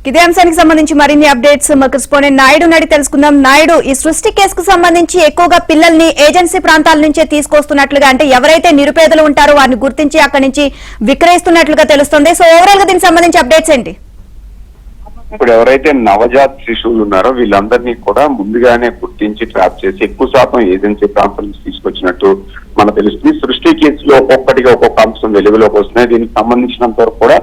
ఇదే అంశానికి సంబంధించి మరిన్ని అప్డేట్స్ మా కరెస్పాండెంట్ నాయుడు నడి తెలుసుకుందాం. నాయుడు, ఈ సృష్టి కేసుకు సంబంధించి ఎక్కువగా పిల్లల్ని ఏజెన్సీ ప్రాంతాల నుంచే తీసుకొస్తున్నట్లుగా, అంటే ఎవరైతే నిరుపేదలు ఉంటారో వారిని గుర్తించి అక్కడి నుంచి విక్రయిస్తున్నట్లుగా తెలుస్తుంది. సో ఓవరాల్ గా దీనికి సంబంధించి అప్డేట్స్ ఏంటి? ఇప్పుడు ఎవరైతే నవజాత శిశువులు ఉన్నారో వీళ్ళందరినీ కూడా ముందుగానే గుర్తించి ట్రాప్ చేసి ఎక్కువ శాతం ఏజెన్సీ ప్రాంతం నుంచి తీసుకొచ్చినట్టు మనకు తెలుస్తుంది. సృష్టి కేసులో ఒక్కొక్కటిగా ఒక్కొక్క అంశం వెలుగులోకి వస్తున్నాయి. దీనికి సంబంధించినంత వరకు కూడా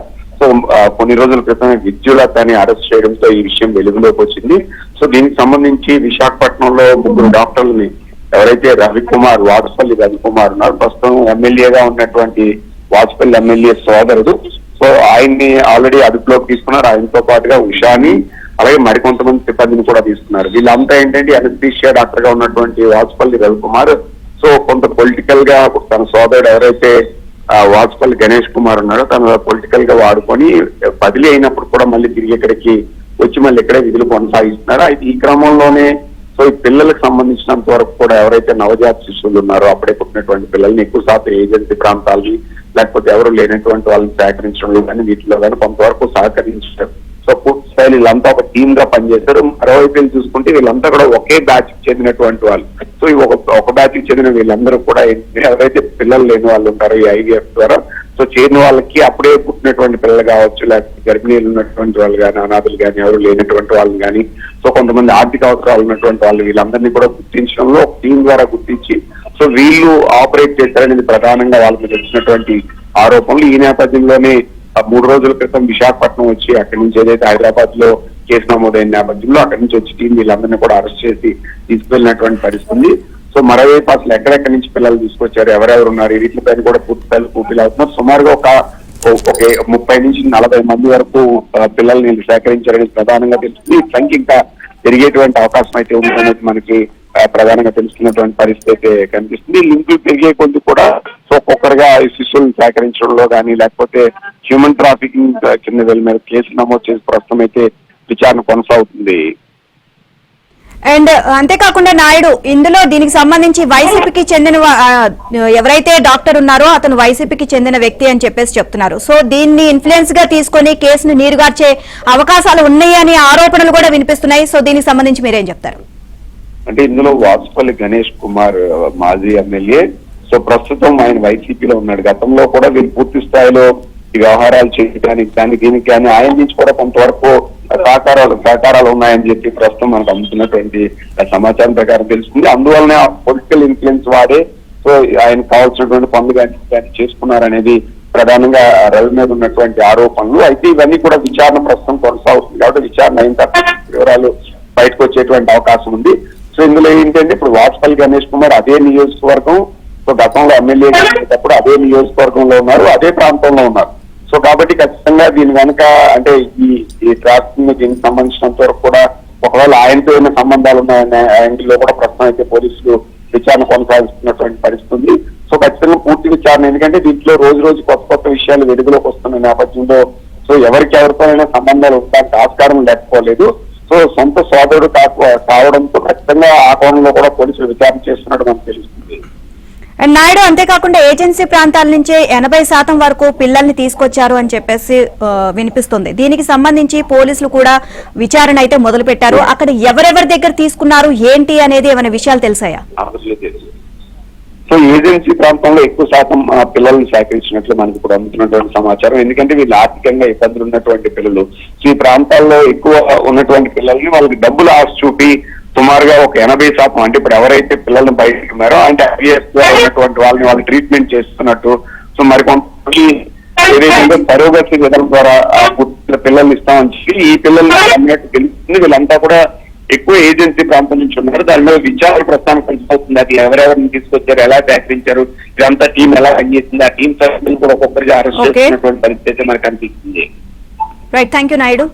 కొన్ని రోజుల క్రితమే విద్యులతని అరెస్ట్ చేయడంతో ఈ విషయం వెలుగులోకి వచ్చింది. సో దీనికి సంబంధించి విశాఖపట్నంలో 3 డాక్టర్లని ఎవరైతే రవికుమార్, వాడపల్లి రవికుమార్ ఉన్నారు, ప్రస్తుతం ఎమ్మెల్యేగా ఉన్నటువంటి వాజపల్లి ఎమ్మెల్యే సోదరుడు. సో ఆయన్ని ఆల్రెడీ అదుపులోకి తీసుకున్నారు. ఆయనతో పాటుగా ఉషాని, అలాగే మరికొంతమంది సిబ్బందిని కూడా తీసుకున్నారు. వీళ్ళంతా ఏంటంటే అనస్థీషియా డాక్టర్ గా ఉన్నటువంటి వాజపల్లి రవికుమార్ సో కొంత పొలిటికల్ గా తన సోదరుడు ఎవరైతే వాజపల్లి గణేష్ కుమార్ ఉన్నారో తను పొలిటికల్ గా వాడుకొని బదిలీ అయినప్పుడు కూడా మళ్ళీ తిరిగి ఇక్కడికి వచ్చి మళ్ళీ ఇక్కడే విధులు కొనసాగిస్తున్నారు. అయితే ఈ క్రమంలోనే సో ఈ పిల్లలకు సంబంధించినంత వరకు కూడా ఎవరైతే నవజాత శిశువులు ఉన్నారో అప్పుడే పుట్టినటువంటి పిల్లల్ని ఎక్కువ శాతం ఏజెన్సీ ప్రాంతాలని లేకపోతే ఎవరు లేనటువంటి వాళ్ళని సేకరించడంలో కానీ వీటిలో కానీ కొంతవరకు సహకరించారు. సో పూర్తి స్థాయిలో వీళ్ళంతా ఒక టీమ్ గా పనిచేశారు. మరోవైపు చూసుకుంటే వీళ్ళంతా కూడా ఒకే బ్యాచ్ కి చెందినటువంటి వాళ్ళు. సో ఈ ఒక బ్యాచ్ కి చెందిన వీళ్ళందరూ కూడా ఎవరైతే పిల్లలు లేని వాళ్ళు ఉంటారో ఈ ఐవీఎఫ్ ద్వారా సో చేరిన వాళ్ళకి అప్పుడే పుట్టినటువంటి పిల్లలు కావచ్చు, లేకపోతే గర్భిణీలు ఉన్నటువంటి వాళ్ళు కానీ, అనాథులు కానీ, ఎవరు లేనటువంటి వాళ్ళని కానీ, సో కొంతమంది ఆర్థిక అవసరాలు ఉన్నటువంటి వాళ్ళు వీళ్ళందరినీ కూడా గుర్తించడంలో ఒక టీం ద్వారా గుర్తించి సో వీళ్ళు ఆపరేట్ చేశారనేది ప్రధానంగా వాళ్ళకి వచ్చినటువంటి ఆరోపణలు. ఈ నేపథ్యంలోనే 3 రోజుల క్రితం విశాఖపట్నం వచ్చి అక్కడి నుంచి ఏదైతే హైదరాబాద్ లో కేసు నమోదైన నేపథ్యంలో అక్కడి నుంచి వచ్చి టీం వీళ్ళందరినీ కూడా అరెస్ట్ చేసి తీసుకువెళ్ళినటువంటి పరిస్థితి. సో మరోవైపు అసలు ఎక్కడెక్కడి నుంచి పిల్లలు తీసుకొచ్చారు, ఎవరెవరు ఉన్నారు, ఈ వీటిపైన కూడా పూర్తి స్థాయిలో పూర్తిలు అవుతున్నారు. సుమారుగా ఒక 30 నుంచి 40 మంది వరకు పిల్లల్ని సేకరించారని ప్రధానంగా తెలుస్తుంది. ఈ సంఖ్య ఇంకా పెరిగేటువంటి అవకాశం అయితే ఉందనేది మనకి ప్రధానంగా తెలుస్తున్నటువంటి పరిస్థితి అయితే కనిపిస్తుంది. లింకులు పెరిగే కొద్ది కూడా సో ఒక్కొక్కరుగా ఈ శిశువులను సేకరించడంలో కానీ లేకపోతే హ్యూమన్ ట్రాఫికింగ్ కింద వీళ్ళ మీద కేసు నమోదు చేసి ప్రస్తుతం అయితే విచారణ కొనసాగుతుంది. అండ్ అంతేకాకుండా నాయుడు, ఇందులో దీనికి సంబంధించి వైసీపీకి చెందిన ఎవరైతే డాక్టర్ ఉన్నారో అతను వైసీపీకి చెందిన వ్యక్తి అని చెప్పేసి చెప్తున్నారు. సో దీన్ని ఇన్ఫ్లుయెన్స్ గా తీసుకొని కేసును నీరుగార్చే అవకాశాలు ఉన్నాయి అని ఆరోపణలు కూడా వినిపిస్తున్నాయి. సో దీనికి సంబంధించి మీరేం చెప్తారు? అంటే ఇందులో వాజపల్లి గణేష్ కుమార్ మాజీ ఎమ్మెల్యే. సో ప్రస్తుతం ఆయన వైసీపీలో ఉన్నాడు. గతంలో కూడా వీళ్ళు పూర్తి స్థాయిలో ఈ వ్యవహారాలు చేయడానికి కానీ దీనికి కానీ ఆయన నుంచి కూడా కొంతవరకు సహకారాలు ఉన్నాయని చెప్పి ప్రస్తుతం మనకు అందుతున్నటువంటి సమాచారం ప్రకారం తెలుస్తుంది. అందువల్లనే పొలిటికల్ ఇన్ఫ్లుయెన్స్ వాడే సో ఆయన కావాల్సినటువంటి పనులు కానీ చేసుకున్నారనేది ప్రధానంగా రవి మీద ఉన్నటువంటి ఆరోపణలు. అయితే ఇవన్నీ కూడా విచారణ ప్రస్తుతం కొనసాగుతుంది కాబట్టి విచారణ అయిన తర్వాత వివరాలు బయటకు వచ్చేటువంటి అవకాశం ఉంది. సో ఇందులో ఏంటంటే ఇప్పుడు వాజపల్లి గణేష్ కుమార్ అదే నియోజకవర్గం, సో గతంలో ఎమ్మెల్యే చేసేటప్పుడు అదే నియోజకవర్గంలో ఉన్నారు, అదే ప్రాంతంలో ఉన్నారు. సో కాబట్టి ఖచ్చితంగా దీని వెనక అంటే ఈ ట్రాఫికింగ్ దీనికి సంబంధించినంత వరకు కూడా ఒకవేళ ఆయనతో ఉన్న సంబంధాలు ఉన్నాయనే యాంగిల్లో కూడా ప్రస్తుతం అయితే పోలీసులు విచారణ కొనసాగిస్తున్నటువంటి పరిస్థితి. సో ఖచ్చితంగా పూర్తి విచారణ, ఎందుకంటే దీంట్లో రోజు రోజు కొత్త విషయాలు వెలుగులోకి వస్తున్న నేపథ్యంలో సో ఎవరితోనైనా సంబంధాలు ఉండడానికి ఆస్కారం లేకపోలేదు. సో సొంత సోదరుడు కావడంతో ఖచ్చితంగా ఆ కోణంలో కూడా పోలీసులు విచారణ చేస్తున్నట్టు మనకు తెలుస్తుంది. నాయుడు, అంతేకాకుండా ఏజెన్సీ ప్రాంతాల నుంచే 80% వరకు పిల్లల్ని తీసుకొచ్చారు అని చెప్పేసి వినిపిస్తుంది. దీనికి సంబంధించి పోలీసులు కూడా విచారణ అయితే మొదలు పెట్టారు. అక్కడ ఎవరెవరి దగ్గర తీసుకున్నారు ఏంటి అనేది ఏమైనా విషయాలు తెలిసాయా? సో ఏజెన్సీ ప్రాంతంలో ఎక్కువ శాతం పిల్లల్ని సేకరించినట్లు మనకు ఇప్పుడు అందుతున్నటువంటి సమాచారం. ఎందుకంటే వీళ్ళు ఆర్థికంగా ఇబ్బందులు ఉన్నటువంటి పిల్లలు, ఈ ప్రాంతాల్లో ఎక్కువ ఉన్నటువంటి పిల్లల్ని వాళ్ళకి డబ్బులు ఆశ చూపి సుమారుగా ఒక 80% అంటే ఇప్పుడు ఎవరైతే పిల్లల్ని బయటకు ఉన్నారో అంటే ఐవీఎఫ్ ద్వారా ఉన్నటువంటి వాళ్ళని వాళ్ళు ట్రీట్మెంట్ చేస్తున్నట్టు సో మరి కొంతమంది ఏదైతే సరోగసి విధానం ద్వారా పిల్లల్ని ఇస్తామని చెప్పి ఈ పిల్లల్ని అన్నట్టు తెలుస్తుంది. వీళ్ళంతా కూడా ఎక్కువ ఏజెన్సీ ప్రాంతం నుంచి ఉన్నారు. దాని మీద విచారణ ప్రస్థానం కొనసాగుతుంది. అది ఎవరెవరిని తీసుకొచ్చారు, ఎలా సేకరించారు, ఇదంతా టీం ఎలా పనిచేస్తుంది, ఆ టీం సభ్యులు కూడా ఒక్కొక్కరిగా అరెస్ట్ చేస్తున్నటువంటి పరిస్థితి మనకు అనిపిస్తుంది. Right, thank you Naidu.